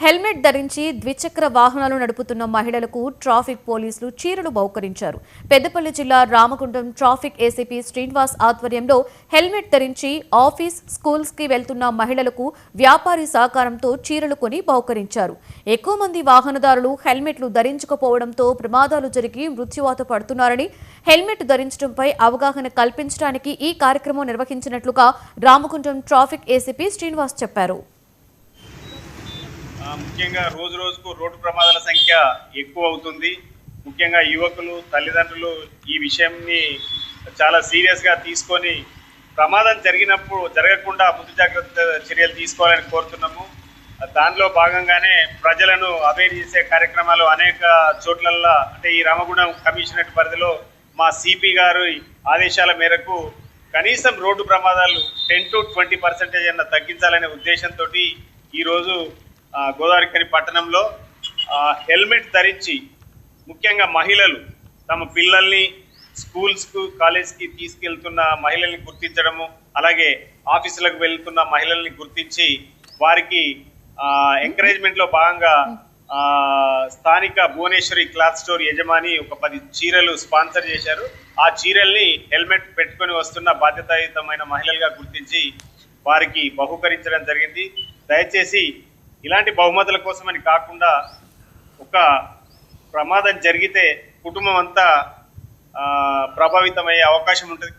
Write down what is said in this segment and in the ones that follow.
Helmet ధరించి ద్విచక్ర వాహనాలు నడుపుతున్న మహిళలకు ట్రాఫిక్ పోలీసులు చీరలు బహుకరించారు. పెద్దపల్లి జిల్లా రామగుండం ట్రాఫిక్ ఏసీపీ శ్రీనివాస్ ఆధ్వర్యంలో హెల్మెట్ ధరించి ఆఫీస్, స్కూల్స్ కి వెళ్తున్న మహిళలకు వ్యాపారి సహకారంతో చీరలు కొని బహుకరించారు. ఎక్కువ మంది వాహనదారులు హెల్మెట్లు ధరించకపోవడంతో ప్రమాదాలు జరిగి మృత్యువాత పడుతున్నారని, హెల్మెట్ ధరించడంపై అవగాహన కల్పించడానికి ఈ కార్యక్రమం నిర్వహించినట్లుగా రామగుండం ట్రాఫిక్ ఏసీపీ శ్రీనివాస్ చెప్పారు. ముఖ్యంగా రోజు రోజుకు రోడ్డు ప్రమాదాల సంఖ్య ఎక్కువ అవుతుంది. ముఖ్యంగా యువకులు, తల్లిదండ్రులు ఈ విషయాన్ని చాలా సీరియస్గా తీసుకొని ప్రమాదం జరగకుండా ముందు జాగ్రత్త చర్యలు తీసుకోవాలని కోరుతున్నాము. దానిలో భాగంగానే ప్రజలను అవేర్ చేసే కార్యక్రమాలు అనేక చోట్లల్లో, అంటే ఈ రామగుండం కమిషనరేట్ పరిధిలో మా సిపి గారు ఆదేశాల మేరకు కనీసం రోడ్డు ప్రమాదాలు 10 to 20% అన్న తగ్గించాలనే ఉద్దేశంతో ఈరోజు గోదావరిఖని పట్టణంలో హెల్మెట్ ధరించి ముఖ్యంగా మహిళలు తమ పిల్లల్ని స్కూల్స్కు, కాలేజ్కి తీసుకెళ్తున్న మహిళల్ని గుర్తించడము, అలాగే ఆఫీసులకు వెళ్తున్న మహిళల్ని గుర్తించి వారికి ఎంకరేజ్మెంట్లో భాగంగా స్థానిక భువనేశ్వరి క్లాత్ స్టోర్ యజమాని ఒక 10 చీరలు స్పాన్సర్ చేశారు. ఆ చీరల్ని హెల్మెట్ పెట్టుకొని వస్తున్న బాధ్యతాయుతమైన మహిళలుగా గుర్తించి వారికి బహుకరించడం జరిగింది. దయచేసి ఇలాంటి బహుమతుల కోసమని కాకుండా ఒక ప్రమాదం జరిగితే కుటుంబం అంతా ప్రభావితమయ్యే అవకాశం ఉంటుంది.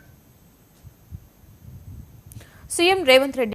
సీఎం రేవంత్ రెడ్డి